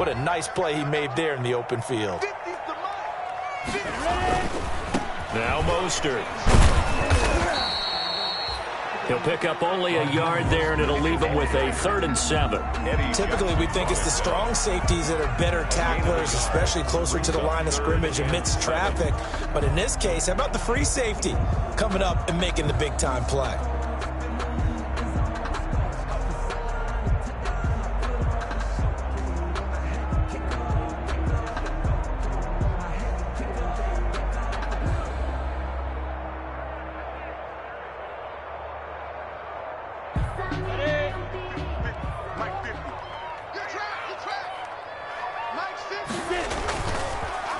What a nice play he made there in the open field. Now Mostert. He'll pick up only a yard there, and it'll leave him with a 3rd and 7. Typically, we think it's the strong safeties that are better tacklers, especially closer to the line of scrimmage amidst traffic. But in this case, how about the free safety coming up and making the big-time play?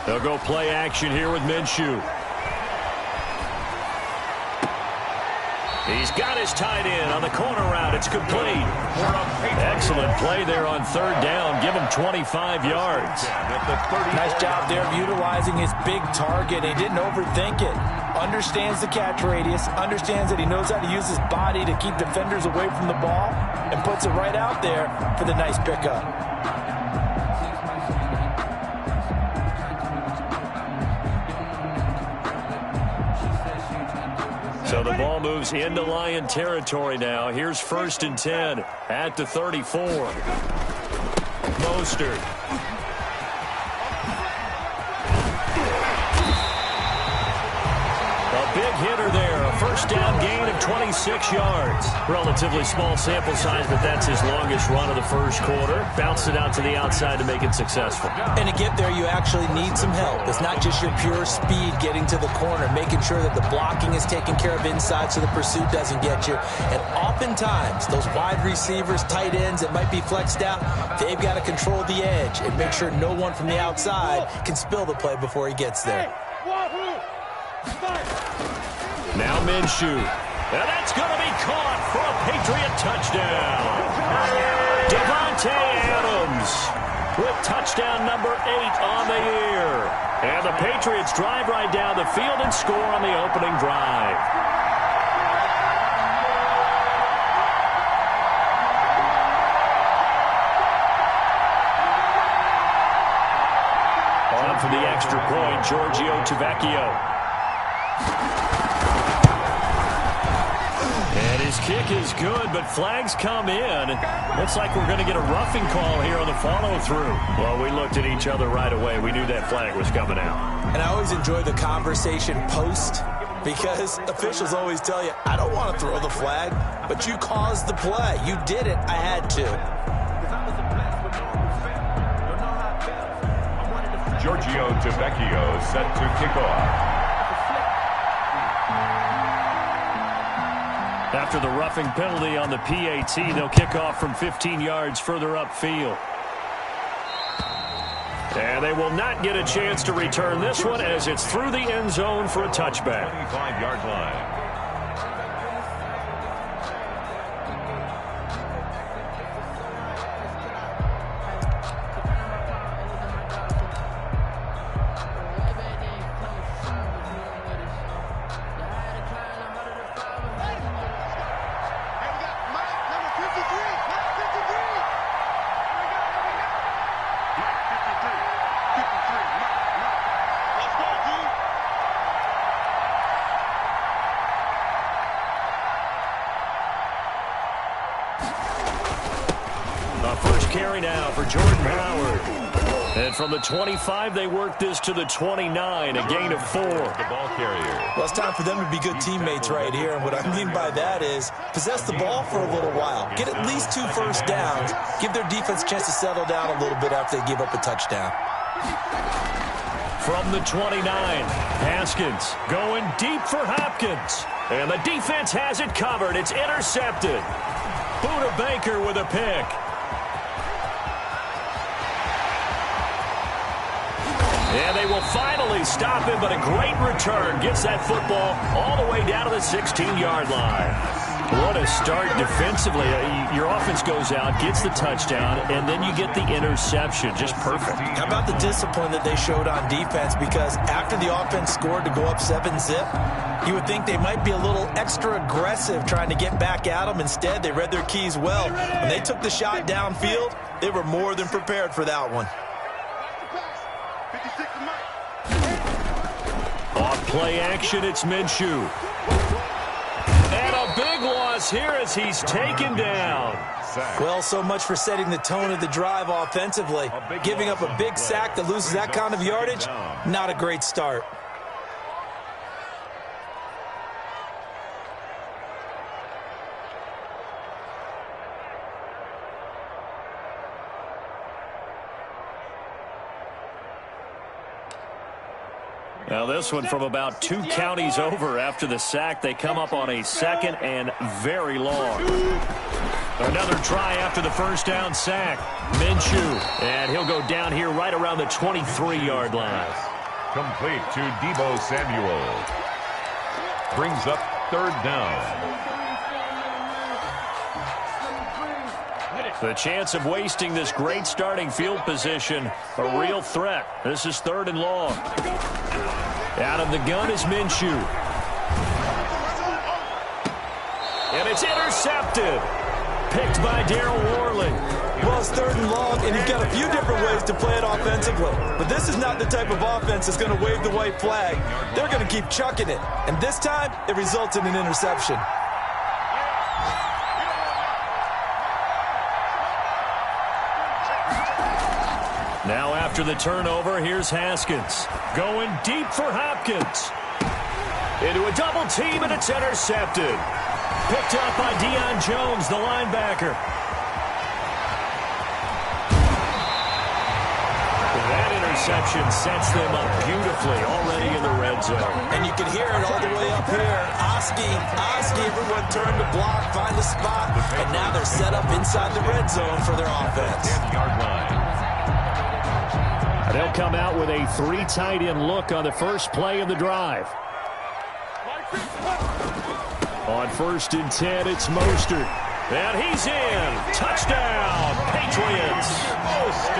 They'll go play action here with Minshew. He's got his tight end on the corner route. It's complete. Excellent play there on 3rd down. Give him 25 yards. Nice job there of utilizing his big target. He didn't overthink it. Understands the catch radius. Understands that he knows how to use his body to keep defenders away from the ball. And puts it right out there for the nice pickup. So the ball moves into Lion territory now. Here's 1st and 10 at the 34. Mostert. A big hitter there. A 1st down gain of 26 yards. Relatively small sample size, but that's his longest run of the 1st quarter. Bounced it out to the outside to make it successful. And to get there, you actually need some help. It's not just your pure speed getting to the corner, making sure that the blocking is taken care of inside so the pursuit doesn't get you. And oftentimes, those wide receivers, tight ends that might be flexed out, they've got to control the edge and make sure no one from the outside can spill the play before he gets there. Now Minshew. And that's going to be caught for a Patriot touchdown. Devontae Adams with touchdown number 8 on the year. And the Patriots drive right down the field and score on the opening drive. On for the extra point, Giorgio Tavecchio. And his kick is good, but flags come in. Looks like we're going to get a roughing call here on the follow-through. Well, we looked at each other right away. We knew that flag was coming out. And I always enjoy the conversation post because officials always tell you, I don't want to throw the flag, but you caused the play. You did it. I had to. Giorgio Tavecchio set to kick off. After the roughing penalty on the PAT, they'll kick off from 15 yards further upfield. And they will not get a chance to return this one as it's through the end zone for a touchback. 25-yard line. Carry now for Jordan Howard. And from the 25, they work this to the 29, a gain of 4. The ball carrier. Well, it's time for them to be good teammates right here. And what I mean by that is possess the ball for a little while. Get at least 2 first downs. Give their defense a chance to settle down a little bit after they give up a touchdown. From the 29, Haskins going deep for Hopkins. And the defense has it covered. It's intercepted. Buda Baker with a pick. And they will finally stop him, but a great return gets that football all the way down to the 16-yard line. What a start defensively. Your offense goes out, gets the touchdown, and then you get the interception. Just perfect. How about the discipline that they showed on defense? Because after the offense scored to go up 7-zip, you would think they might be a little extra aggressive trying to get back at them. Instead, they read their keys well. When they took the shot downfield, they were more than prepared for that one. Off play action, it's Minshew. And a big loss here as he's taken down. Well, so much for setting the tone of the drive offensively. Giving up a big sack that loses that kind of yardage, not a great start. Now this one from about 2 counties over after the sack. They come up on a 2nd and very long. Another try after the first down sack. Minshew, and he'll go down here right around the 23-yard line. Complete to Deebo Samuel. Brings up 3rd down. The chance of wasting this great starting field position, a real threat. This is 3rd and long. Out of the gun is Minshew. And it's intercepted. Picked by Darryl Worley. Well, it's 3rd and long, and you've got a few different ways to play it offensively. But this is not the type of offense that's going to wave the white flag. They're going to keep chucking it. And this time, it results in an interception. Now after the turnover, here's Haskins. Going deep for Hopkins. Into a double team, and it's intercepted. Picked up by Deion Jones, the linebacker. That interception sets them up beautifully already in the red zone. And you can hear it all the way up here. Oski, everyone turned to block, find a spot, and now they're set up inside the red zone for their offense. 10-yard line. They'll come out with a 3 tight end look on the first play of the drive. On 1st and 10, it's Mostert. And he's in. Touchdown, Patriots.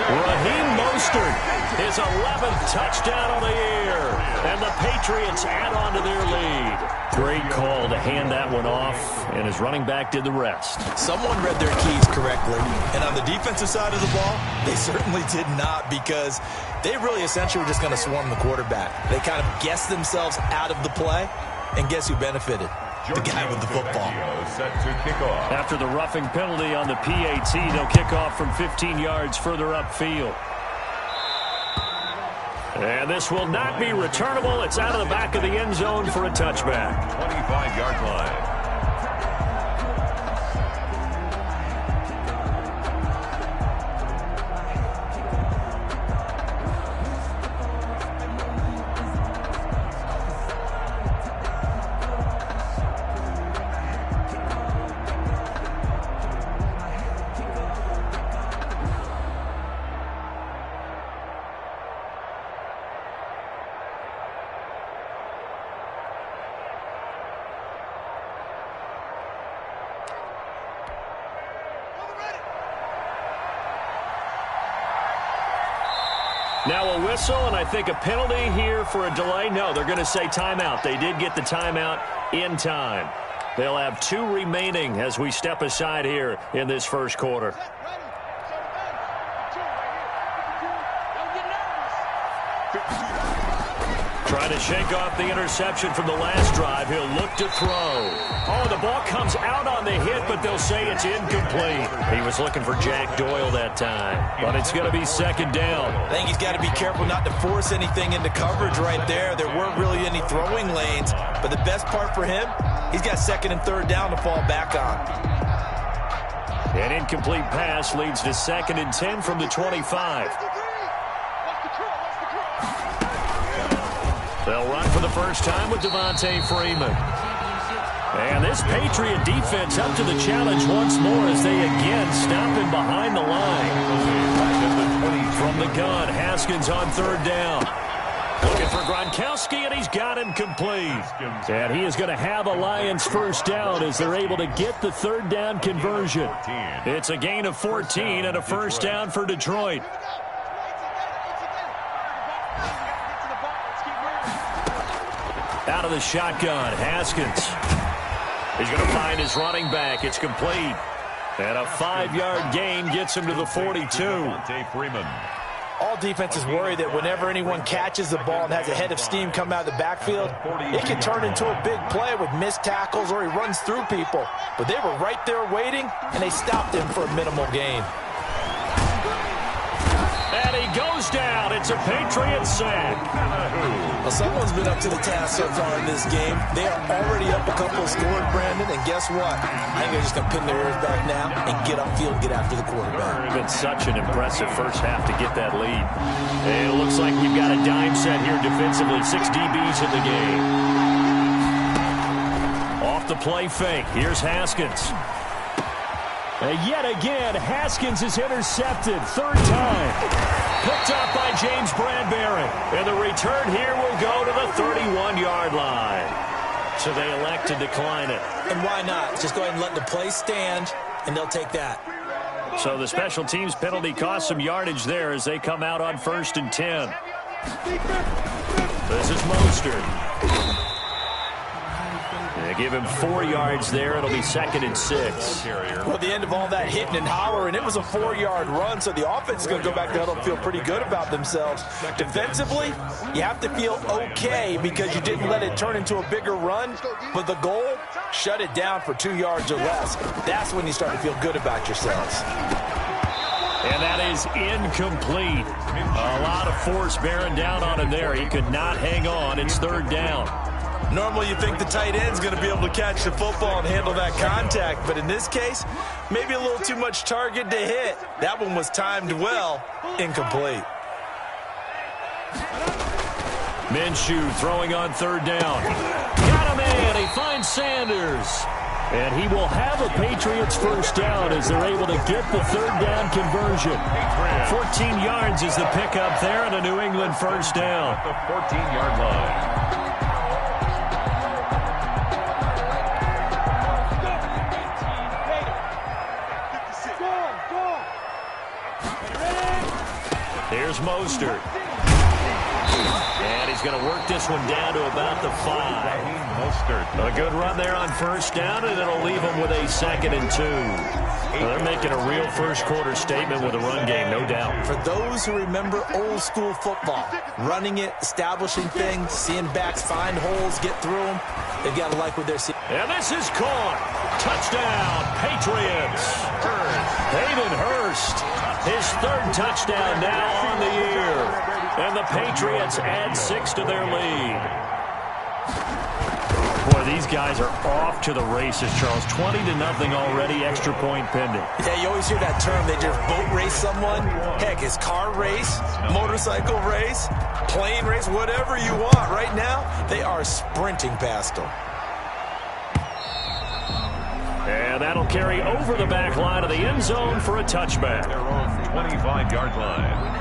Raheem Mostert, his 11th touchdown on the year. And the Patriots add on to their lead. Great call to hand that one off, and his running back did the rest. Someone read their keys correctly, and on the defensive side of the ball, they certainly did not, because they really essentially were just going to swarm the quarterback. They kind of guessed themselves out of the play, and guess who benefited? The guy with the football. Set to kick off. After the roughing penalty on the PAT, they'll kick off from 15 yards further upfield. And this will not be returnable. It's out of the back of the end zone for a touchback. 25-yard line. Now a whistle, and I think a penalty here for a delay. No, they're going to say timeout. They did get the timeout in time. They'll have 2 remaining as we step aside here in this first quarter. Trying to shake off the interception from the last drive. He'll look to throw. Oh, the ball comes out on the hit, but they'll say it's incomplete. He was looking for Jack Doyle that time, but it's going to be 2nd down. I think he's got to be careful not to force anything into coverage right there. There weren't really any throwing lanes, but the best part for him, he's got 2nd and 3rd down to fall back on. An incomplete pass leads to 2nd and 10 from the 25. They'll run for the first time with Devontae Freeman. And this Patriot defense up to the challenge once more as they again stop him behind the line. From the gun, Haskins on 3rd down. Looking for Gronkowski, and he's got him complete. And he is going to have a Lions first down as they're able to get the third down conversion. It's a gain of 14 and a first down for Detroit. Out of the shotgun, Haskins. He's going to find his running back. It's complete. And a 5-yard gain gets him to the 42. All defenses worry that whenever anyone catches the ball and has a head of steam come out of the backfield, it can turn into a big play with missed tackles or he runs through people. But they were right there waiting, and they stopped him for a minimal gain. And he goes down. It's a Patriot sack. Well, someone's been up to the task so far in this game. They are already up a couple of scores, Brandon, and guess what? I think they're just going to pin their ears back now and get upfield and get after the quarterback. It's been such an impressive first half to get that lead. And it looks like we've got a dime set here defensively. 6 DBs in the game. Off the play fake. Here's Haskins. And yet again, Haskins is intercepted. Third time. Picked up by James Bradbury. And the return here will go to the 31-yard line. So they elect to decline it. And why not? Just go ahead and let the play stand, and they'll take that. So the special teams penalty cost some yardage there as they come out on 1st and 10. This is Mostert. They give him 4 yards there. It'll be 2nd and 6. Well, at the end of all that hitting and hollering, it was a 4-yard run, so the offense is going to go back to huddle and feel pretty good about themselves. Defensively, you have to feel okay because you didn't let it turn into a bigger run, but the goal, shut it down for 2 yards or less. That's when you start to feel good about yourselves. And that is incomplete. A lot of force bearing down on him there. He could not hang on. It's 3rd down. Normally you think the tight end's going to be able to catch the football and handle that contact, but in this case, maybe a little too much target to hit. That one was timed well, incomplete. Minshew throwing on 3rd down. Got him in. He finds Sanders. And he will have a Patriots first down as they're able to get the 3rd down conversion. 14 yards is the pickup there and a New England first down. The 14-yard line. Here's Mostert. And he's going to work this one down to about the 5. A good run there on 1st down, and it'll leave him with a 2nd and 2. Well, they're making a real first-quarter statement with a run game, no doubt. For those who remember old-school football, running it, establishing things, seeing backs find holes, get through them, they've got to like what they're seeing. And this is caught. Touchdown, Patriots. Hayden Hurst, his 3rd touchdown now on the year. And the Patriots add 6 to their lead. Boy, these guys are off to the races, Charles. 20-0 already, extra point pending. Yeah, you always hear that term. They just boat race someone. Heck, it's car race, motorcycle race, plane race, whatever you want. Right now, they are sprinting past them. And that'll carry over the back line of the end zone for a touchback. Their own 25-yard line.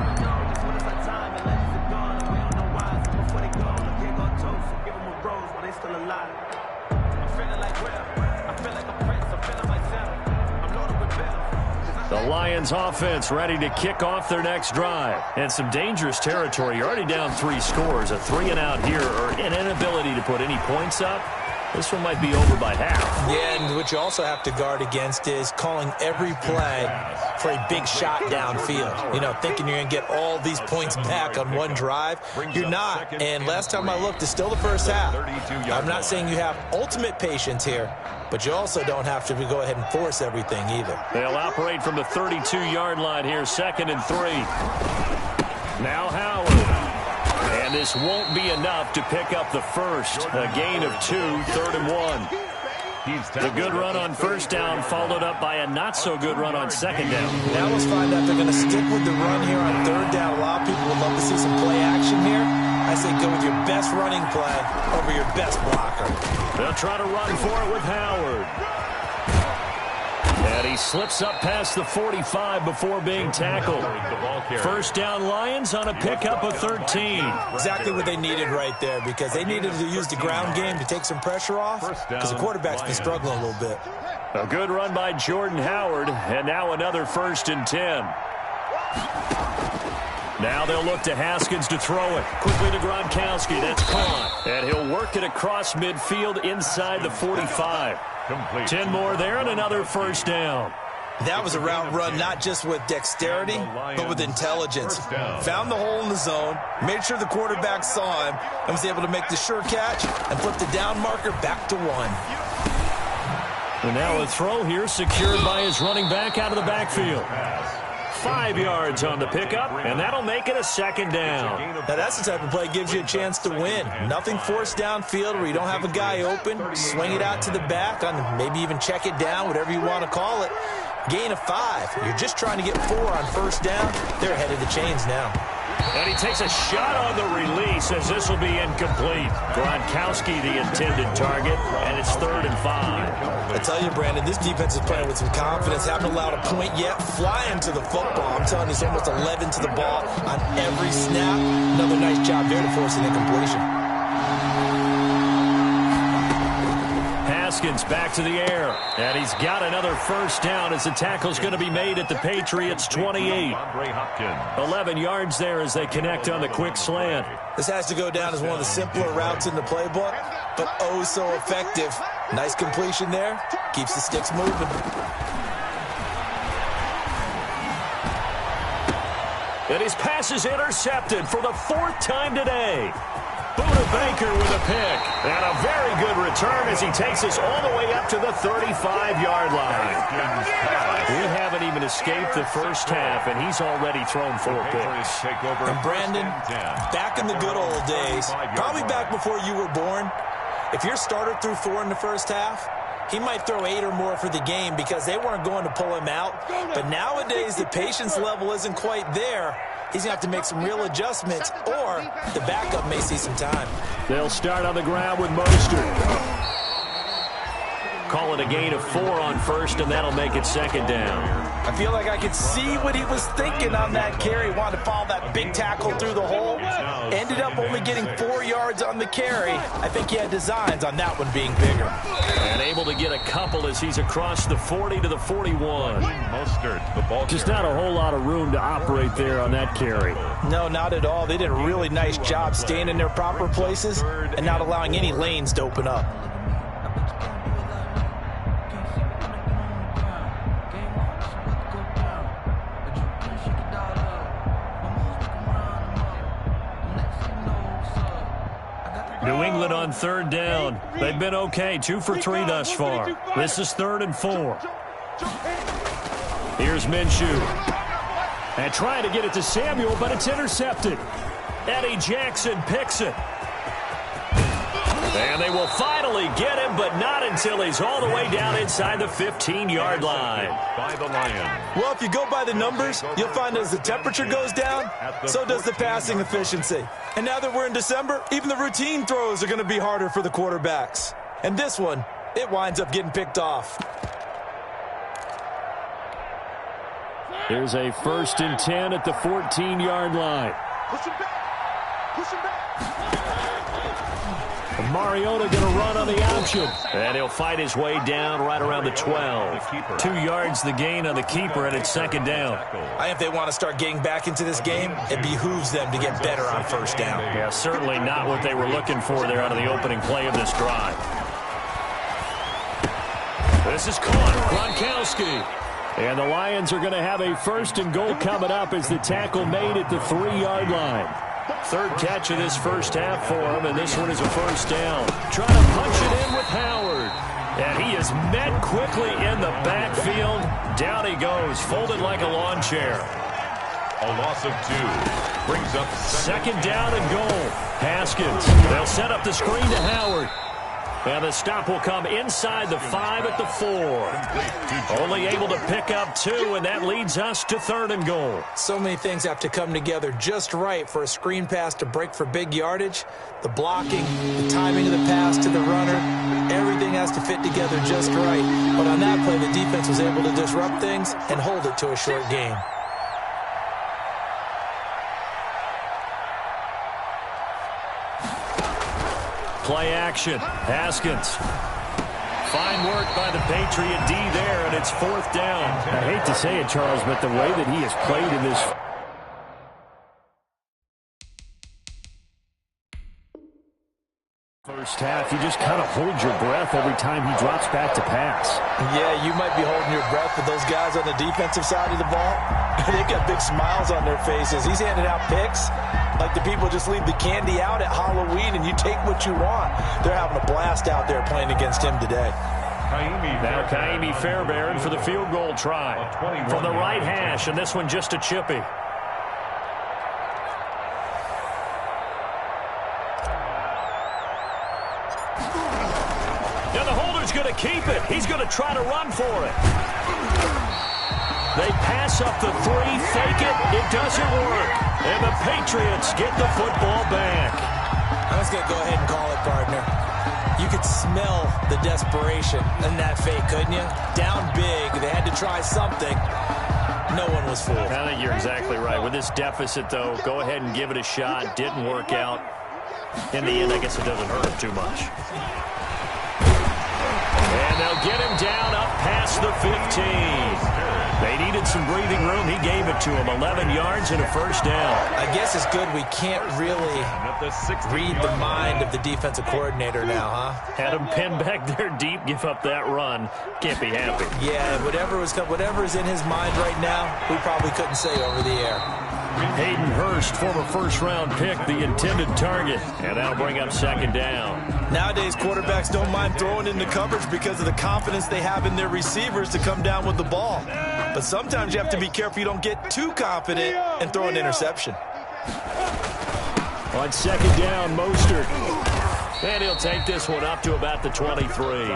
The Lions offense ready to kick off their next drive. And some dangerous territory. You're already down 3 scores. A 3-and-out here or an inability to put any points up. This one might be over by half. Yeah, and what you also have to guard against is calling every play for a big shot downfield. You know, thinking you're going to get all these points back on one drive. You're not. And last time I looked, it's still the first half. I'm not saying you have ultimate patience here, but you also don't have to go ahead and force everything either. They'll operate from the 32-yard line here, 2nd and 3. Now Howard. And this won't be enough to pick up the first. A gain of 2, 3rd and 1. The good run on 1st down followed up by a not-so-good run on 2nd down. Now let's find out if they're going to stick with the run here on 3rd down. A lot of people would love to see some play action here. I say go with your best running play over your best blocker. They'll try to run for it with Howard. And he slips up past the 45 before being tackled. First down Lions on a pickup of 13. Exactly what they needed right there, because they needed to use the ground game to take some pressure off, because the quarterback's been struggling a little bit. A good run by Jordan Howard, and now another 1st and 10. Now they'll look to Haskins to throw it. Quickly to Gronkowski. That's caught. And he'll work it across midfield inside the 45. 10 more there and another 1st down. That was a route run not just with dexterity, but with intelligence. Found the hole in the zone, made sure the quarterback saw him, and was able to make the sure catch and flip the down marker back to 1. And now a throw here secured by his running back out of the backfield. 5 yards on the pickup, and that'll make it a 2nd down. Now that's the type of play that gives you a chance to win. Nothing forced downfield where you don't have a guy open. Swing it out to the back, on maybe even check it down, whatever you want to call it. Gain of 5. You're just trying to get 4 on 1st down. They're ahead of the chains now. And he takes a shot on the release as this will be incomplete. Gronkowski the intended target, and it's 3rd and 5. I tell you, Brandon, this defense is playing with some confidence. Haven't allowed a point yet. Flying to the football. I'm telling you, it's almost 11 to the ball on every snap. Another nice job there to force an incompletion. Haskins back to the air, and he's got another 1st down as the tackle's going to be made at the Patriots' 28. 11 yards there as they connect on the quick slant. This has to go down as one of the simpler routes in the playbook, but oh so effective. Nice completion there. Keeps the sticks moving. And his pass is intercepted for the 4th time today. Buda Baker with a pick. And a very good return as he takes us all the way up to the 35-yard line. We haven't even escaped the 1st half, and he's already thrown 4 picks. And Brandon, back in the good old days, probably back before you were born, if your starter threw 4 in the 1st half, he might throw 8 or more for the game because they weren't going to pull him out. But nowadays, the patience level isn't quite there. He's going to have to make some real adjustments, or the backup may see some time. They'll start on the ground with Mostert. Call it a gain of 4 on 1st, and that'll make it 2nd down. I feel like I could see what he was thinking on that carry. Wanted to follow that big tackle through the hole. Ended up only getting 4 yards on the carry. I think he had designs on that one being bigger. And able to get a couple as he's across the 40 to the 41. Just not a whole lot of room to operate there on that carry. No, not at all. They did a really nice job staying in their proper places and not allowing any lanes to open up. New England on 3rd down. They've been okay, 2 for 3 thus far. This is 3rd and 4. Here's Minshew. And trying to get it to Samuel, but it's intercepted. Eddie Jackson picks it. And they will finally get him, but not until he's all the way down inside the 15-yard line. By the Lions. Well, if you go by the numbers, you'll find as the temperature goes down, so does the passing efficiency. And now that we're in December, even the routine throws are going to be harder for the quarterbacks. And this one, it winds up getting picked off. There's a 1st and 10 at the 14-yard line. Push him back. Push him back. Mariota going to run on the option. And he'll fight his way down right around the 12. 2 yards the gain on the keeper, and it's 2nd down. I think if they want to start getting back into this game, it behooves them to get better on 1st down. Yeah, certainly not what they were looking for there out of the opening play of this drive. This is caught. Gronkowski. And the Lions are going to have a 1st and goal coming up as the tackle made at the 3-yard line. 3rd catch of this 1st half for him, and this one is a 1st down. Trying to punch it in with Howard. And he is met quickly in the backfield. Down he goes, folded like a lawn chair. A loss of 2. Brings up 2nd down and goal. Haskins. They'll set up the screen to Howard. And the stop will come inside the 5 at the 4. Only able to pick up 2, and that leads us to 3rd and goal. So many things have to come together just right for a screen pass to break for big yardage. The blocking, the timing of the pass to the runner, everything has to fit together just right. But on that play, the defense was able to disrupt things and hold it to a short gain. Play action. Haskins. Fine work by the Patriot D there, and it's 4th down. I hate to say it, Charles, but the way that he has played in this first half, you just kind of hold your breath every time he drops back to pass. Yeah, you might be holding your breath, but those guys on the defensive side of the ball, they've got big smiles on their faces. He's handing out picks like the people just leave the candy out at Halloween and you take what you want. They're having a blast out there playing against him today. Now Kaimi Fairbairn for the field goal try from the right hash, and this one just a chippy. And the holder's going to keep it. He's going to try to run for it. They pass up the 3, fake it. It doesn't work. And the Patriots get the football back. I'm just going to go ahead and call it, partner. You could smell the desperation in that fake, couldn't you? Down big. They had to try something. No one was fooled. I think you're exactly right. With this deficit, though, go ahead and give it a shot. Didn't work out. In the end, I guess it doesn't hurt him too much. And they'll get him down up past the 15. They needed some breathing room. He gave it to him. 11 yards and a 1st down. I guess it's good we can't really read the mind of the defensive coordinator now, huh? Had him pinned back there deep, give up that run. Can't be happy. Yeah, whatever is in his mind right now, we probably couldn't say over the air. Hayden Hurst, former 1st-round pick, the intended target. And that'll bring up 2nd down. Nowadays, quarterbacks don't mind throwing into coverage because of the confidence they have in their receivers to come down with the ball. But sometimes you have to be careful you don't get too confident and throw an interception. On 2nd down, Mostert. And he'll take this one up to about the 23.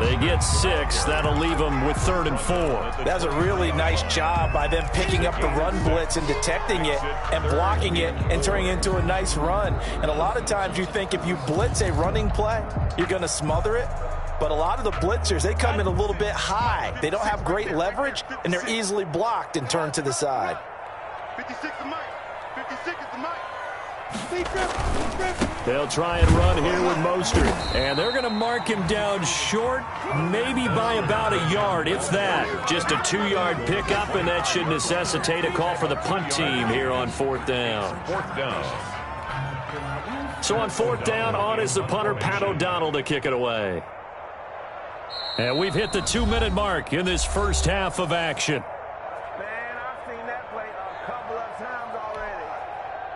They get 6. That'll leave them with 3rd and 4. That was a really nice job by them picking up the run blitz and detecting it and blocking it and turning it into a nice run. And a lot of times you think if you blitz a running play, you're going to smother it. But a lot of the blitzers, they come in a little bit high. They don't have great leverage, and they're easily blocked and turned to the side. 56 is Mike. 56 is the Mike. They'll try and run here with Mostert. And they're going to mark him down short, maybe by about a yard, if that. Just a 2-yard pickup, and that should necessitate a call for the punt team here on 4th down. 4th down. So on 4th down, on is the punter, Pat O'Donnell, to kick it away. And we've hit the 2-minute mark in this first half of action.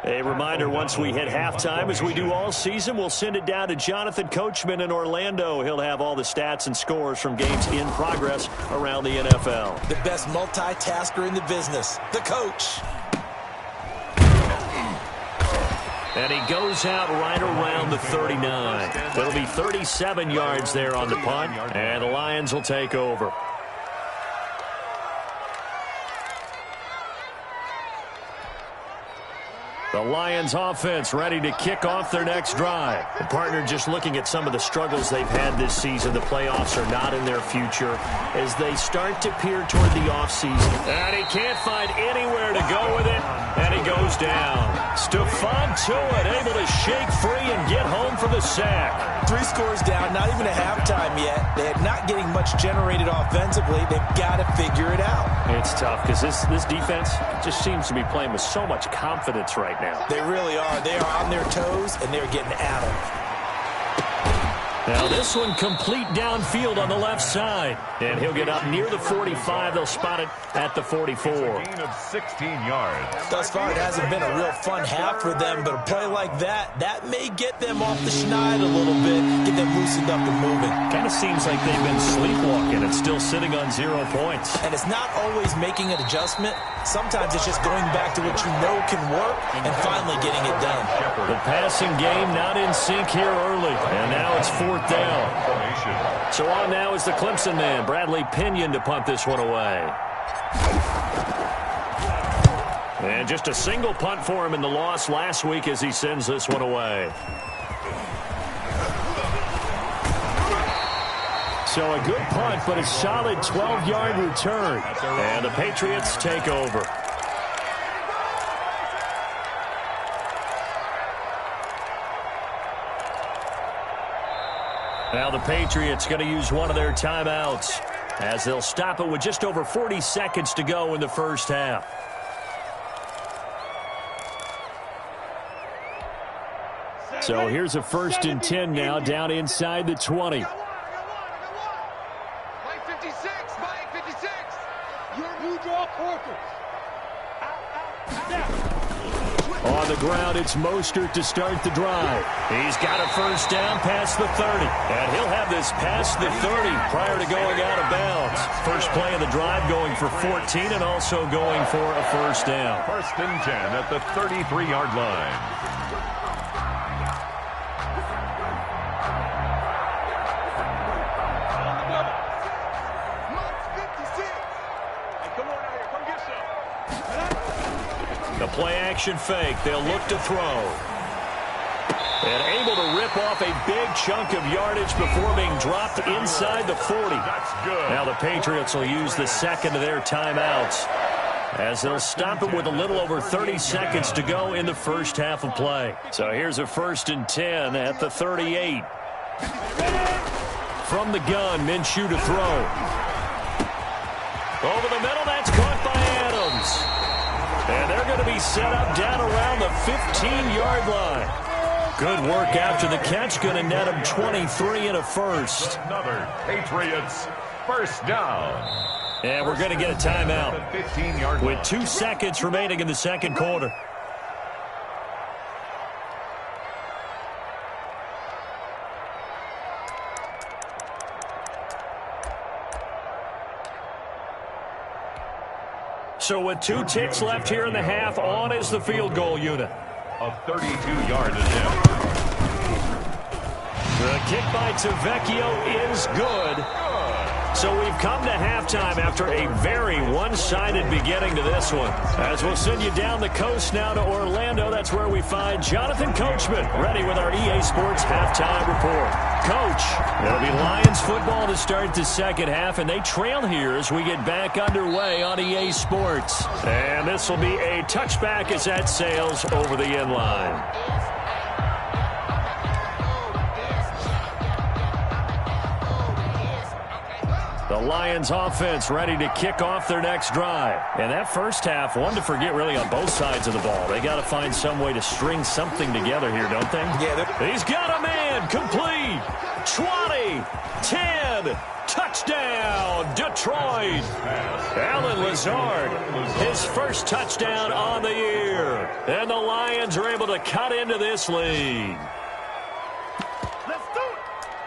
A reminder, once we hit halftime, as we do all season, we'll send it down to Jonathan Coachman in Orlando. He'll have all the stats and scores from games in progress around the NFL. The best multitasker in the business, the coach. And he goes out right around the 39. It'll be 37 yards there on the punt, and the Lions will take over. The Lions offense ready to kick off their next drive. The partner just looking at some of the struggles they've had this season. The playoffs are not in their future as they start to peer toward the offseason. And he can't find anywhere to go with it, and he goes down. Stephon Tuitt able to shake free and get home for the sack. 3 scores down, not even a halftime yet. They're not getting much generated offensively. They've got to figure it out. It's tough because this defense just seems to be playing with so much confidence right now. They really are. They are on their toes, and they're getting at them. Now this one complete downfield on the left side. And he'll get up near the 45. They'll spot it at the 44. Gain of 16 yards. Thus far, it hasn't been a real fun half for them, but a play like that may get them off the schneid a little bit, get them loosened up and moving. Kind of seems like they've been sleepwalking and still sitting on 0 points. And it's not always making an adjustment. Sometimes it's just going back to what you know can work and finally getting it done. The passing game not in sync here early. And now it's 4th 4th down. So on now is the Clemson man, Bradley Pinion, to punt this one away. And just a single punt for him in the loss last week as he sends this one away. So a good punt, but a solid 12-yard return. And the Patriots take over. Now the Patriots going to use one of their timeouts as they'll stop it with just over 40 seconds to go in the first half. So here's a 1st and 10 now down inside the 20. On the ground, it's Mostert to start the drive. He's got a 1st down past the 30. And he'll have this past the 30 prior to going out of bounds. First play of the drive going for 14 and also going for a 1st down. 1st and 10 at the 33-yard line. The play-action fake. They'll look to throw. And able to rip off a big chunk of yardage before being dropped inside the 40. That's good. Now the Patriots will use the second of their timeouts as they'll stop it with a little over 30 seconds to go in the first half of play. So here's a 1st and 10 at the 38. From the gun, Minshew to throw. Over the middle, that's caught by Adams. And they're going to be set up down around the 15-yard line. Good work after the catch. Going to net them 23 and a 1st. Another Patriots 1st down. And we're going to get a timeout 15-yard line. with 2 seconds remaining in the second quarter. So with 2 ticks left here in the half, on is the field goal unit. A 32-yard attempt. The kick by Tavecchio is good. So we've come to halftime after a very one-sided beginning to this one. As we'll send you down the coast now to Orlando, that's where we find Jonathan Coachman ready with our EA Sports halftime report. Coach, it'll be Lions football to start the second half, and they trail here as we get back underway on EA Sports. And this will be a touchback as that sails over the end line. The Lions offense ready to kick off their next drive. And that first half, one to forget really on both sides of the ball. They got to find some way to string something together here, don't they? Yeah. He's got a man. Complete. 20. 10. Touchdown. Detroit. Alan Lazard. His first touchdown on the year. And the Lions are able to cut into this lead.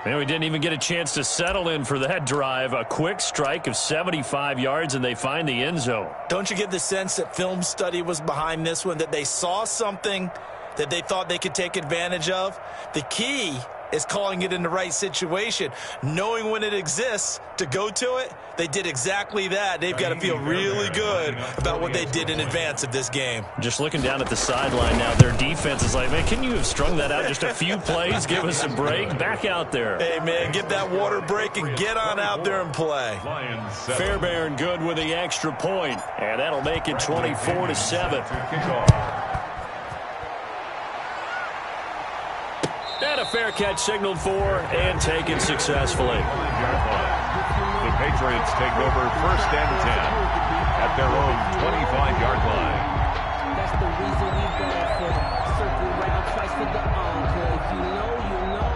And we didn't even get a chance to settle in for that drive. A quick strike of 75 yards, and they find the end zone. Don't you get the sense that film study was behind this one, that they saw something that they thought they could take advantage of? The key is calling it in the right situation, knowing when it exists to go to it. They did exactly that. They've got to feel really good about what they did in advance of this game. Just looking down at the sideline now, their defense is like, man, can you have strung that out just a few plays? Give us a break. Back out there. Hey, man, get that water break and get on out there and play. Fairbairn good with the extra point, and that'll make it 24-7. And a fair catch signaled for and taken successfully. The Patriots take over 1st and 10 at their own 25-yard line. That's the reason we go for circle round twice for the encore. If you know, you know.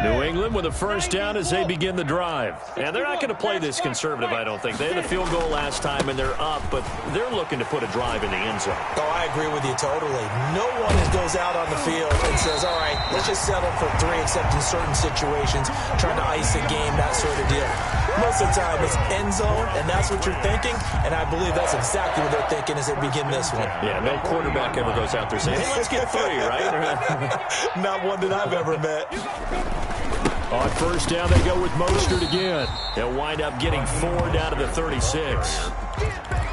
New England with a first down as they begin the drive. And they're not going to play this conservative, I don't think. They had a field goal last time, and they're up, but they're looking to put a drive in the end zone. Oh, I agree with you totally. No one goes out on the field and says, all right, let's just settle for 3, except in certain situations, trying to ice a game, that sort of deal. Most of the time, it's end zone, and that's what you're thinking, and I believe that's exactly what they're thinking as they begin this one. Yeah, no quarterback ever goes out there saying, hey, let's get 3, right? Not one that I've ever met. On first down, they go with Mostert again. They'll wind up getting 4 down to the 36.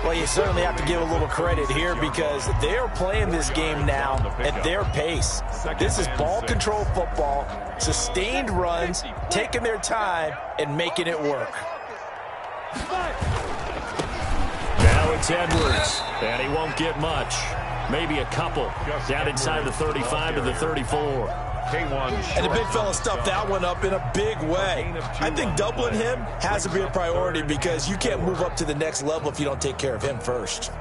Well, you certainly have to give a little credit here because they're playing this game now at their pace. This is ball control football, sustained runs, taking their time, and making it work. Now it's Edwards, and he won't get much. Maybe a couple. Down inside the 35 to the 34. And the big fella stuffed that one up in a big way. I think doubling him has to be a priority because you can't move up to the next level if you don't take care of him first.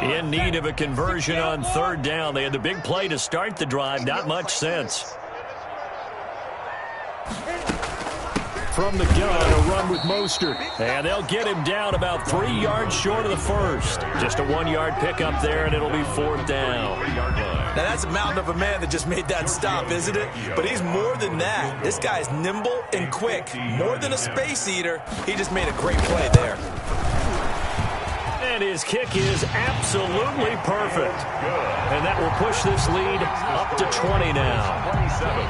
In need of a conversion on third down. They had the big play to start the drive. Not much sense. From the gun, a run with Mostert. And they'll get him down about 3 yards short of the first. Just a 1-yard pickup there, and it'll be 4th down. Now, that's a mountain of a man that just made that stop, isn't it? But he's more than that. This guy's nimble and quick. More than a space eater. He just made a great play there. And his kick is absolutely perfect. And that will push this lead up to 20 now.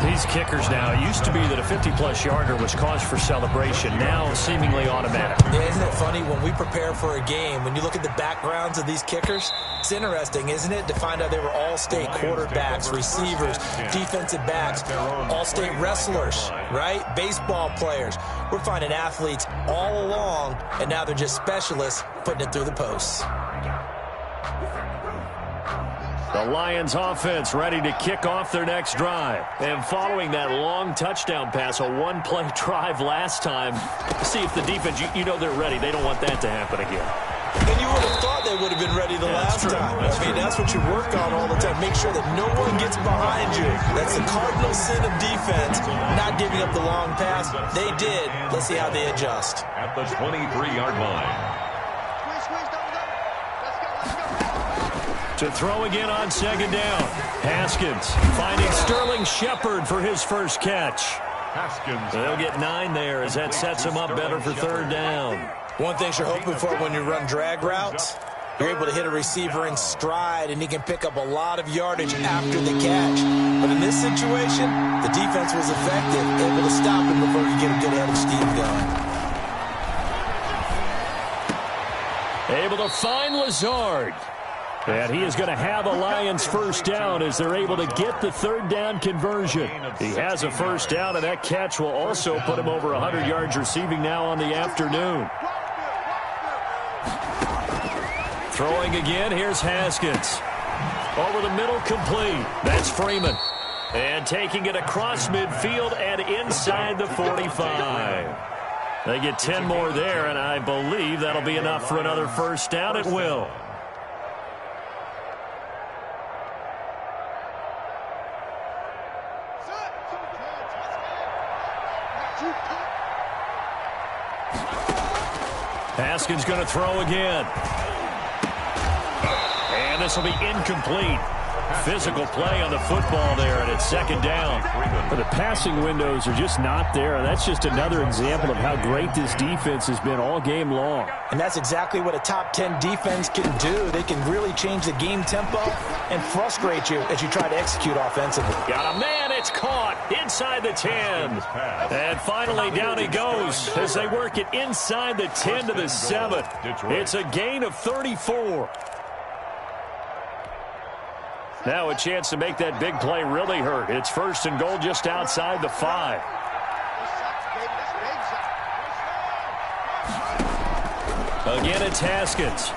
These kickers now, it used to be that a 50-plus yarder was cause for celebration. Now seemingly automatic. Yeah, isn't it funny when we prepare for a game, when you look at the backgrounds of these kickers, it's interesting, isn't it, to find out they were all-state quarterbacks, receivers, defensive backs, all-state wrestlers, right? Baseball players. We're finding athletes all along, and now they're just specialists putting it through the posts. The Lions offense ready to kick off their next drive. And following that long touchdown pass, a one-play drive last time, see if the defense, you know they're ready. They don't want that to happen again. And you would have thought they would have been ready the last time. That's what you work on all the time. Make sure that no one gets behind you. That's the cardinal sin of defense, not giving up the long pass. They did. Let's see how they adjust. At the 23-yard line. To throw again on second down. Haskins finding Sterling Shepard for his first catch. Haskins. They'll get 9 there as that sets him up better for third down. One thing you're hoping for when you run drag routes, you're able to hit a receiver in stride, and he can pick up a lot of yardage after the catch. But in this situation, the defense was effective, able to stop him before he get a good head of steam going. Able to find Lazard. And he is going to have a Lions first down as they're able to get the third down conversion. He has a first down, and that catch will also put him over 100 yards receiving now on the afternoon. Throwing again, here's Haskins. Over the middle, complete. That's Freeman. And taking it across midfield and inside the 45. They get 10 more there, and I believe that'll be enough for another first down. It will. Haskins going to throw again. And this will be incomplete. Physical play on the football there, and it's second down. But the passing windows are just not there, and that's just another example of how great this defense has been all game long. And that's exactly what a top 10 defense can do. They can really change the game tempo and frustrate you as you try to execute offensively. Got a man, it's caught inside the 10. And finally down he goes as they work it inside the 10 to the 7. It's a gain of 34. Now a chance to make that big play really hurt. It's first and goal just outside the 5. Again, it's Haskins.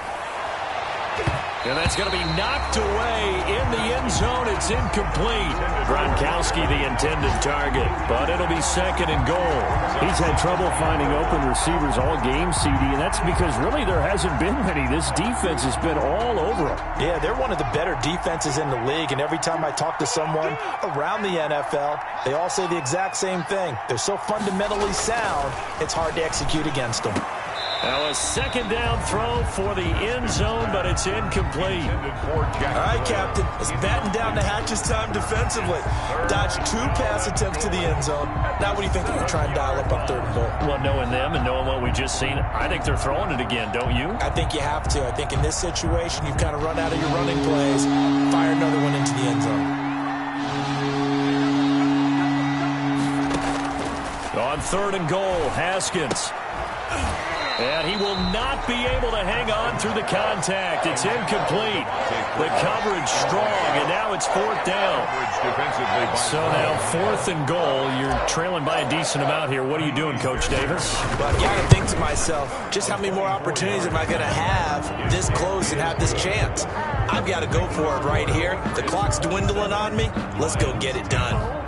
And that's going to be knocked away in the end zone. It's incomplete. Gronkowski, the intended target, but it'll be 2nd and goal. He's had trouble finding open receivers all game, CD, and that's because really there hasn't been many. This defense has been all over them. Yeah, they're one of the better defenses in the league, and every time I talk to someone around the NFL, they all say the exact same thing. They're so fundamentally sound, it's hard to execute against them. Now a 2nd down throw for the end zone, but it's incomplete. All right, Captain. It's batten down the hatches time defensively. Dodged 2 pass attempts to the end zone. Now what do you think you're trying to dial up on 3rd and goal? Well, knowing them and knowing what we just seen, I think they're throwing it again, don't you? I think you have to. I think in this situation, you've kind of run out of your running plays. Fire another one into the end zone. On 3rd and goal, Haskins. And he will not be able to hang on through the contact. It's incomplete. The coverage strong, and now it's 4th down. So now 4th and goal. You're trailing by a decent amount here. What are you doing, Coach Davis? Well, I got to think to myself, just how many more opportunities am I going to have this close and have this chance? I've got to go for it right here. The clock's dwindling on me. Let's go get it done.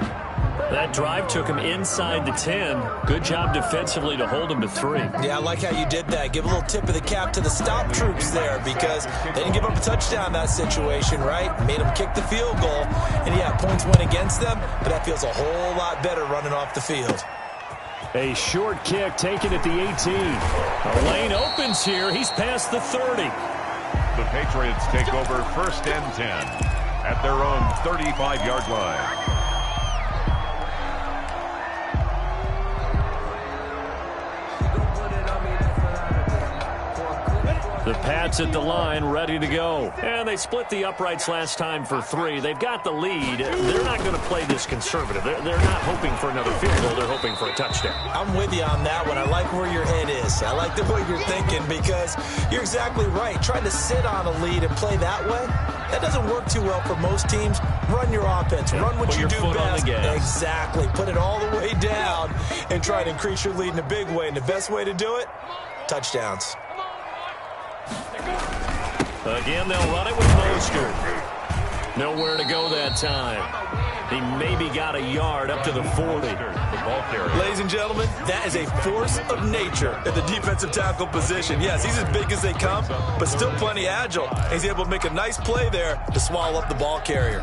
That drive took him inside the 10. Good job defensively to hold him to 3. Yeah, I like how you did that. Give a little tip of the cap to the stop troops there because they didn't give up a touchdown in that situation, right? Made them kick the field goal. And, yeah, points went against them, but that feels a whole lot better running off the field. A short kick taken at the 18. The lane opens here. He's past the 30. The Patriots take over 1st and 10 at their own 35-yard line. The Pats at the line, ready to go. And they split the uprights last time for 3. They've got the lead. They're not going to play this conservative. They're not hoping for another field goal. They're hoping for a touchdown. I'm with you on that one. I like where your head is. I like the way you're thinking because you're exactly right. Trying to sit on a lead and play that way, that doesn't work too well for most teams. Run your offense. Run what you do best. Exactly. Put it all the way down and try to increase your lead in a big way. And the best way to do it, touchdowns. Again, they'll run it with Mostert. Nowhere to go that time. He maybe got a yard up to the 40. Ladies and gentlemen, that is a force of nature at the defensive tackle position. Yes, he's as big as they come, but still plenty agile. He's able to make a nice play there to swallow up the ball carrier.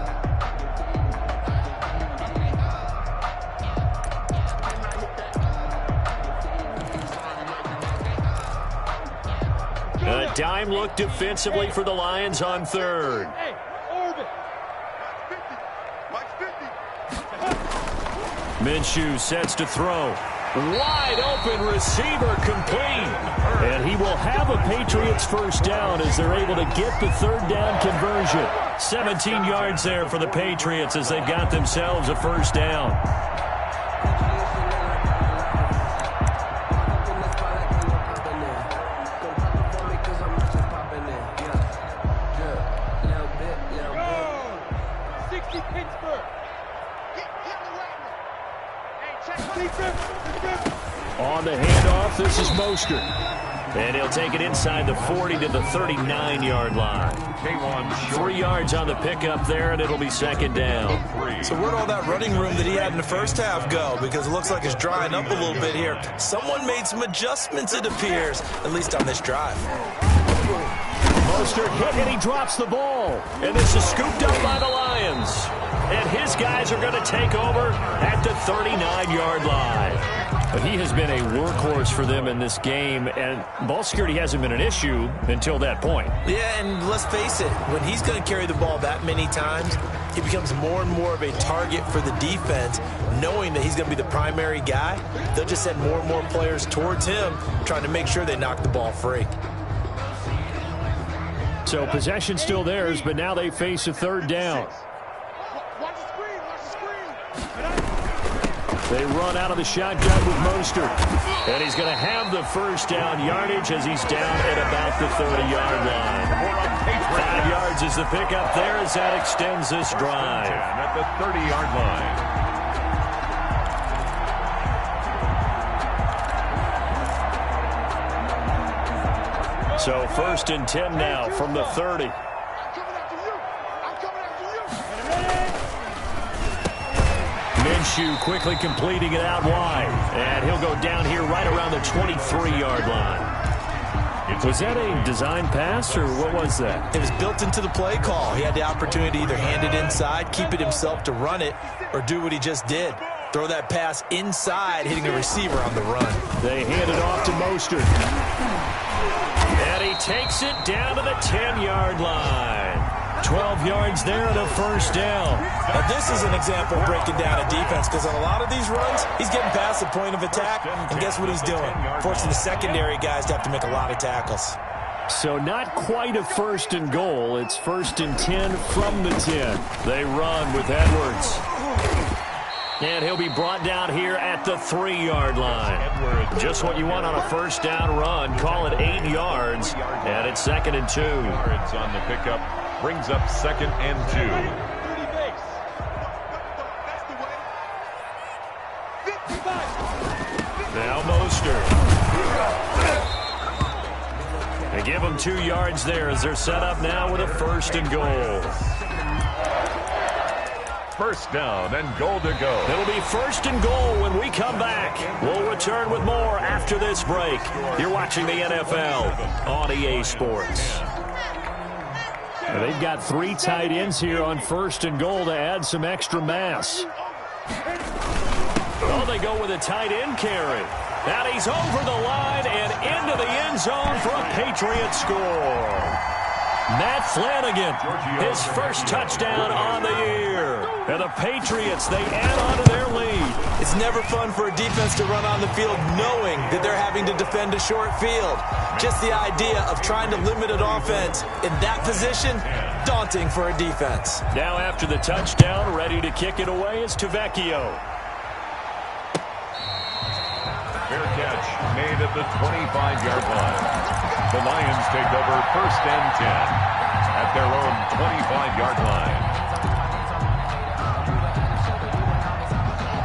A dime look defensively for the Lions on 3rd. Minshew sets to throw. Wide open receiver complete. And he will have a Patriots 1st down as they're able to get the 3rd down conversion. 17 yards there for the Patriots as they've got themselves a 1st down. On the handoff, this is Mostert. And he'll take it inside the 40 to the 39-yard line. 3 yards on the pickup there, and it'll be 2nd down. So where'd all that running room that he had in the first half go? Because it looks like it's drying up a little bit here. Someone made some adjustments, it appears, at least on this drive. Mostert hit, and he drops the ball. And this is scooped up by the Lions. And his guys are going to take over at the 39-yard line. But he has been a workhorse for them in this game, and ball security hasn't been an issue until that point. Yeah, and let's face it, when he's going to carry the ball that many times, he becomes more and more of a target for the defense, knowing that he's going to be the primary guy. They'll just send more and more players towards him, trying to make sure they knock the ball free. So possession still theirs, but now they face a 3rd down. They run out of the shotgun with Mostert. And he's going to have the 1st down yardage as he's down at about the 30-yard line. 5 yards is the pickup there as that extends this drive. At the 30-yard line. So 1st and 10 now from the 30. Minshew quickly completing it out wide. And he'll go down here right around the 23-yard line. Was that a design pass, or what was that? It was built into the play call. He had the opportunity to either hand it inside, keep it himself to run it, or do what he just did. Throw that pass inside, hitting a receiver on the run. They hand it off to Mostert. And he takes it down to the 10-yard line. 12 yards there and a first down. Now this is an example of breaking down a defense, because on a lot of these runs, he's getting past the point of attack, and guess what he's doing? Forcing the secondary guys to have to make a lot of tackles. So not quite a first and goal. It's first and 10 from the 10. They run with Edwards. And he'll be brought down here at the 3-yard line. Just what you want on a first down run. Call it 8 yards. And it's 2nd and 2. Yards on the pickup. Brings up 2nd and 2. Now Mostert. They give him 2 yards there as they're set up now with a first and goal. First down and goal to go. It'll be first and goal when we come back. We'll return with more after this break. You're watching the NFL on EA Sports. They've got 3 tight ends here on first and goal to add some extra mass. Oh, they go with a tight end carry. And he's over the line and into the end zone for a Patriot score. Matt Flanagan, his first touchdown on the year. And the Patriots, they add on to their lead. It's never fun for a defense to run on the field knowing that they're having to defend a short field. Just the idea of trying to limit an offense in that position, daunting for a defense. Now after the touchdown, ready to kick it away is Tavecchio. Fair catch made at the 25-yard line. The Lions take over first and 10 at their own 25-yard line.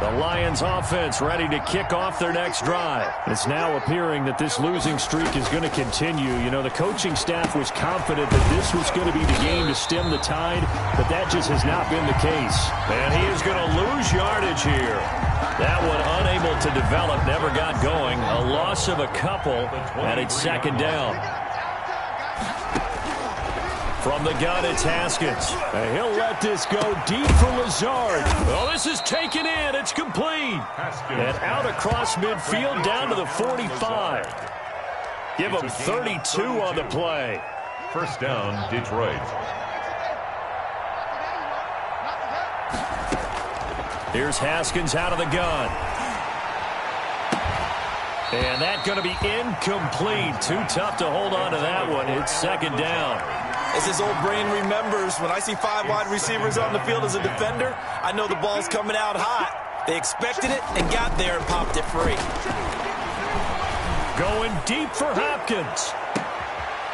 The Lions offense ready to kick off their next drive. It's now appearing that this losing streak is going to continue. You know, the coaching staff was confident that this was going to be the game to stem the tide, but that just has not been the case. And he is going to lose yardage here. That one unable to develop, never got going. A loss of a couple, and it's 2nd down. From the gun, it's Haskins. And he'll let this go deep for Lazard. Oh, this is taken in. It's complete. And out across midfield down to the 45. Give him 32 on the play. First down, Detroit. Here's Haskins out of the gun. And that's going to be incomplete. Too tough to hold on to that one. It's 2nd down. As his old brain remembers, when I see 5 wide receivers on the field as a defender, I know the ball's coming out hot. They expected it and got there and popped it free. Going deep for Hopkins.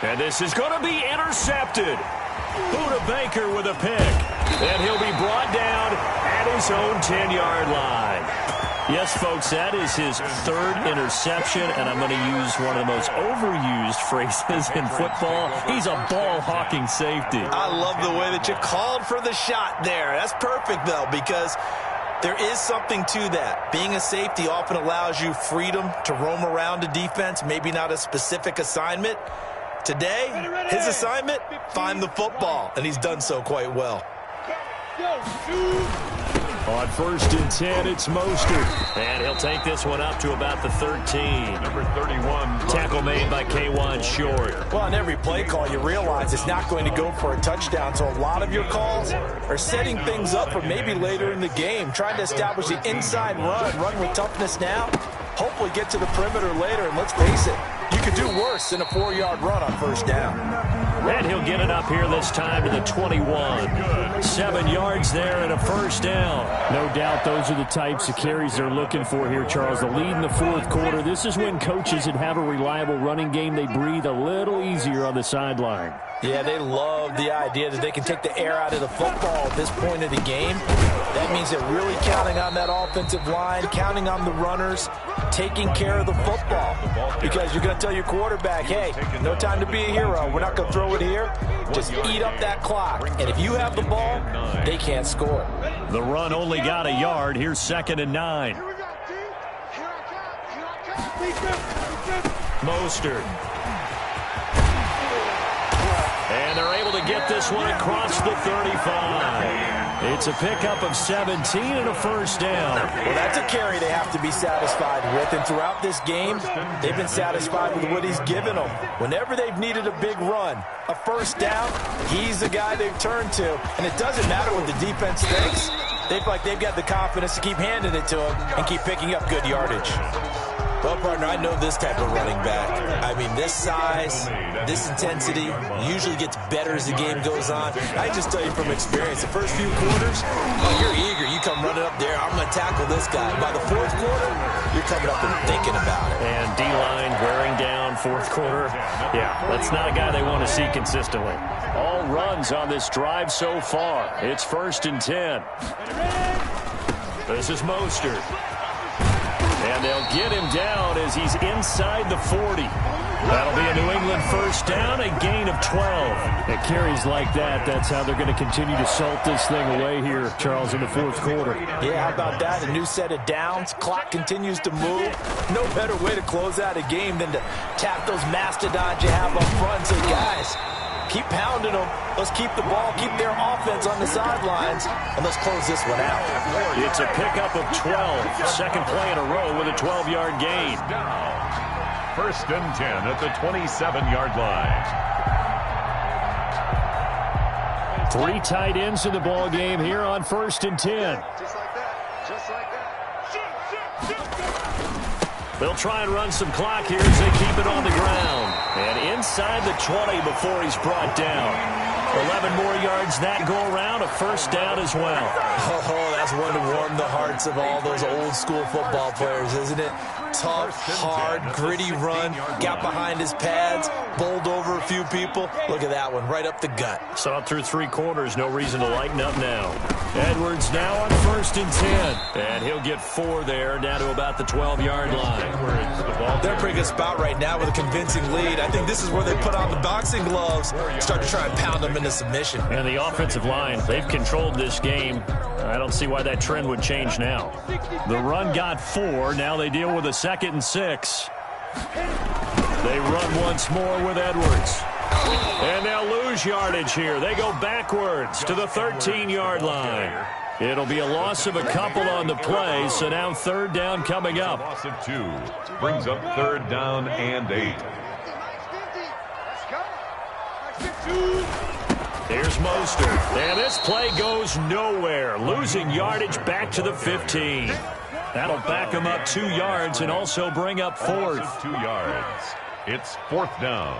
And this is going to be intercepted. Buda Baker with a pick. And he'll be brought down at his own 10-yard line. Yes, folks, that is his 3rd interception, and I'm going to use one of the most overused phrases in football. He's a ball-hawking safety. I love the way that you called for the shot there. That's perfect, though, because there is something to that. Being a safety often allows you freedom to roam around a defense, maybe not a specific assignment. Today, his assignment, find the football, and he's done so quite well. On first and 10, it's Mostert. And he'll take this one up to about the 13. Number 31. Tackle made by K'Wan Short. Well, on every play call, you realize it's not going to go for a touchdown. So a lot of your calls are setting things up for maybe later in the game, trying to establish the inside run with toughness now. Hopefully get to the perimeter later, and let's face it, you could do worse than a 4-yard run on first down. And he'll get it up here this time to the 21. 7 yards there and a first down. No doubt those are the types of carries they're looking for here, Charles. The lead in the 4th quarter. This is when coaches that have a reliable running game, they breathe a little easier on the sideline. Yeah, they love the idea that they can take the air out of the football at this point of the game. That means they're really counting on that offensive line, counting on the runners, taking care of the football. Because you're going to tell your quarterback, hey, no time to be a hero. We're not going to throw it here. Just eat up that clock. And if you have the ball, they can't score. The run only got a yard. Here's 2nd and 9. Mostert. And they're able to get this one across the 35. It's a pickup of 17 and a first down. Well, that's a carry they have to be satisfied with. And throughout this game, they've been satisfied with what he's given them. Whenever they've needed a big run, a first down, he's the guy they've turned to. And it doesn't matter what the defense thinks. They feel like they've got the confidence to keep handing it to him and keep picking up good yardage. Well, partner, I know this type of running back. I mean, this size, this intensity usually gets better as the game goes on. I just tell you from experience, the first few quarters, you're eager. You come running up there, I'm going to tackle this guy. By the fourth quarter, you're coming up and thinking about it. And D-line wearing down fourth quarter. Yeah, that's not a guy they want to see consistently. All runs on this drive so far. It's 1st and 10. This is Mostert. And they'll get him down as he's inside the 40. That'll be a New England first down, a gain of 12. It carries like that. That's how they're going to continue to salt this thing away here, Charles, in the fourth quarter. Yeah, how about that? A new set of downs. Clock continues to move. No better way to close out a game than to tap those mastodons you have up front and say, guys, keep pounding them. Let's keep the ball, keep their offense on the sidelines, and let's close this one out. It's a pickup of 12. Second play in a row with a 12-yard gain. 1st and 10 at the 27-yard line. 3 tight ends in the ball game here on 1st and 10. Just like that. Just like that. They'll try and run some clock here as they keep it on the ground. And inside the 20 before he's brought down. 11 more yards that go around, a first down as well. Oh, that's one to warm the hearts of all those old school football players, isn't it? Tough, hard, gritty run, got behind his pads, bowled over a few people. Look at that one, right up the gut. Saw it through 3 quarters, no reason to lighten up now. Edwards now on 1st and 10. And he'll get 4 there, down to about the 12-yard line. They're a pretty good spot right now with a convincing lead. I think this is where they put on the boxing gloves, start to try and pound them into submission. And the offensive line, they've controlled this game. I don't see why that trend would change now. The run got 4. Now they deal with a 2nd and 6. They run once more with Edwards. And they'll lose yardage here. They go backwards to the 13-yard line. It'll be a loss of a couple on the play, so now 3rd down coming up. Loss of 2 brings up 3rd down and 8. Here's Mostert. And this play goes nowhere. Losing yardage back to the 15. That'll back him up 2 yards and also bring up 4th. 2 yards. It's 4th down.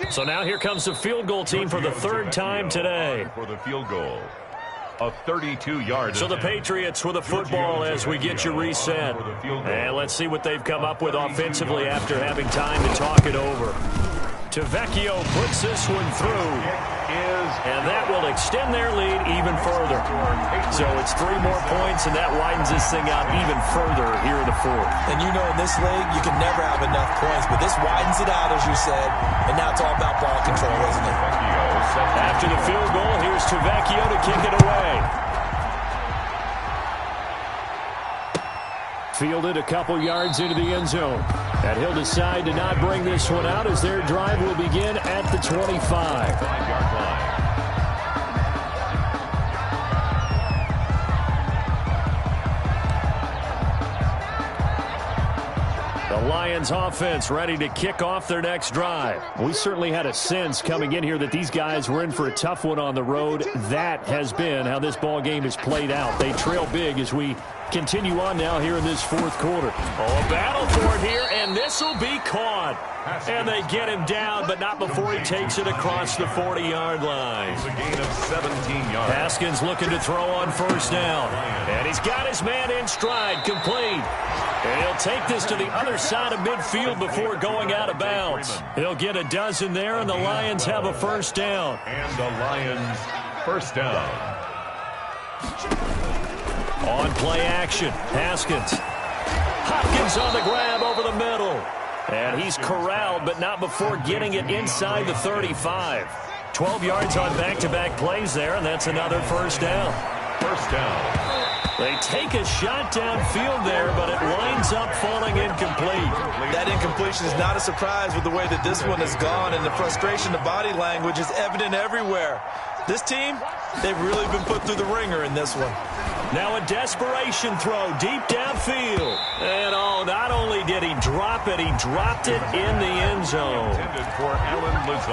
So now here comes the field goal team for the 3rd time today. For the field goal. A 32-yard. So the Patriots with a football as we get you reset. And let's see what they've come up with offensively after having time to talk it over. Tavecchio puts this one through. And that will extend their lead even further. So it's 3 more points, and that widens this thing out even further here in the 4th. And you know in this league, you can never have enough points, but this widens it out, as you said, and now it's all about ball control, isn't it? After the field goal, here's Tavecchio to kick it away. Fielded a couple yards into the end zone. And he'll decide to not bring this one out as their drive will begin at the 25. 5-yard line. The Lions offense ready to kick off their next drive. We certainly had a sense coming in here that these guys were in for a tough one on the road. That has been how this ball game has played out. They trail big as we continue on now here in this 4th quarter. Oh, a battle for it here, and this will be caught. And they get him down, but not before he takes it across the 40-yard line. It's a gain of 17 yards. Haskins looking to throw on 1st down. And he's got his man in stride, complete. And he'll take this to the other side of midfield before going out of bounds. He'll get a dozen there, and the Lions have a 1st down. And the Lions 1st down. On play action, Haskins. Hopkins on the grab over the middle. And he's corralled, but not before getting it inside the 35. 12 yards on back-to-back plays there, and that's another first down. First down. They take a shot downfield there, but it winds up falling incomplete. That incompletion is not a surprise with the way that this one has gone, and the frustration, the body language is evident everywhere. This team, they've really been put through the ringer in this one. Now a desperation throw deep downfield. And not only did he drop it, he dropped it in the end zone.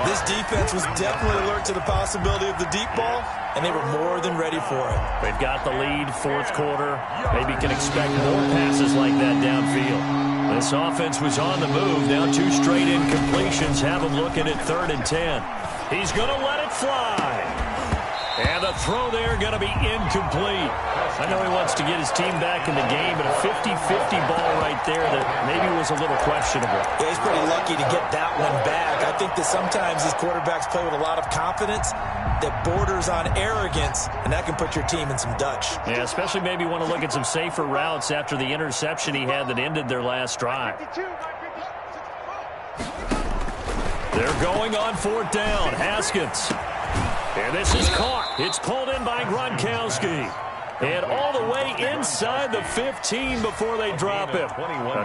This defense was definitely alert to the possibility of the deep ball, and they were more than ready for it. They've got the lead, fourth quarter. Maybe can expect more passes like that downfield. This offense was on the move. Now 2 straight incompletions have him looking at 3rd and 10. He's going to let it fly. And the throw there going to be incomplete. I know he wants to get his team back in the game, but a 50-50 ball right there that maybe was a little questionable. Yeah, he's pretty lucky to get that one back. I think that sometimes these quarterbacks play with a lot of confidence that borders on arrogance, and that can put your team in some Dutch. Yeah, especially maybe want to look at some safer routes after the interception he had that ended their last drive. They're going on 4th down. Haskins. And this is caught. It's pulled in by Gronkowski. And all the way inside the 15 before they drop him.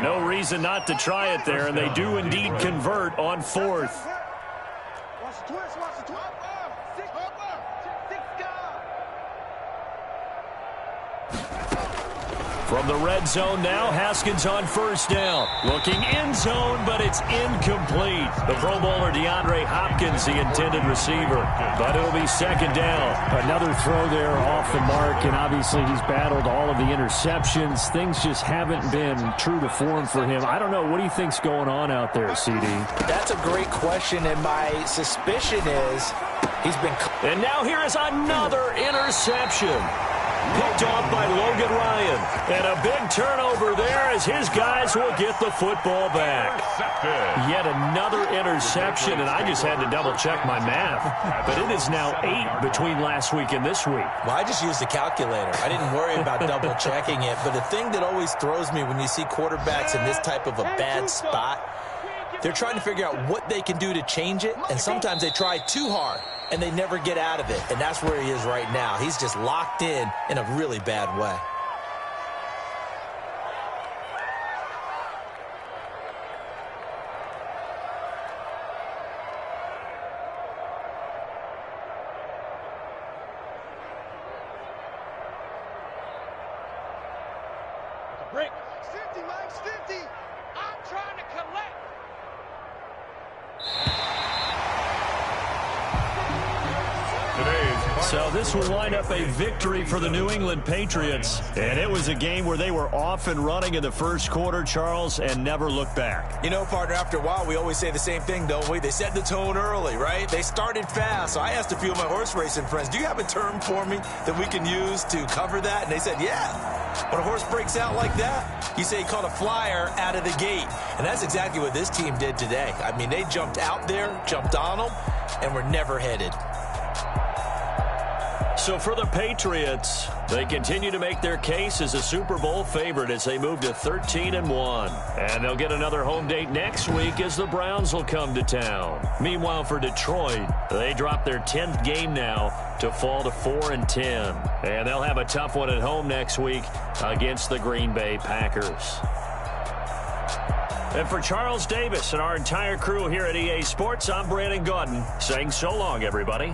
No reason not to try it there, and they do indeed convert on 4th. From the red zone now, Haskins on 1st down. Looking end zone, but it's incomplete. The Pro Bowler DeAndre Hopkins, the intended receiver. But it'll be 2nd down. Another throw there off the mark, and obviously he's battled all of the interceptions. Things just haven't been true to form for him. I don't know. What do you think's going on out there, CD? That's a great question, and my suspicion is he's been... And now here is another interception. Picked off by Logan Ryan. And a big turnover there as his guys will get the football back. Yet another interception, and I just had to double-check my math. But it is now 8 between last week and this week. Well, I just used a calculator. I didn't worry about double-checking it. But the thing that always throws me when you see quarterbacks in this type of a bad spot, they're trying to figure out what they can do to change it, and sometimes they try too hard, and they never get out of it. And that's where he is right now. He's just locked in a really bad way. Break. 50, Mike, 50. I'm trying to collect. So this will wind up a victory for the New England Patriots. And it was a game where they were off and running in the first quarter, Charles, and never looked back. You know, partner, after a while, we always say the same thing, don't we? They set the tone early, right? They started fast. So I asked a few of my horse racing friends, do you have a term for me that we can use to cover that? And they said, yeah. When a horse breaks out like that, you say he caught a flyer out of the gate. And that's exactly what this team did today. I mean, they jumped out there, jumped on them, and were never headed. So for the Patriots, they continue to make their case as a Super Bowl favorite as they move to 13-1. And they'll get another home date next week as the Browns will come to town. Meanwhile, for Detroit, they drop their 10th game now to fall to 4-10. And they'll have a tough one at home next week against the Green Bay Packers. And for Charles Davis and our entire crew here at EA Sports, I'm Brandon Gaudin saying so long, everybody.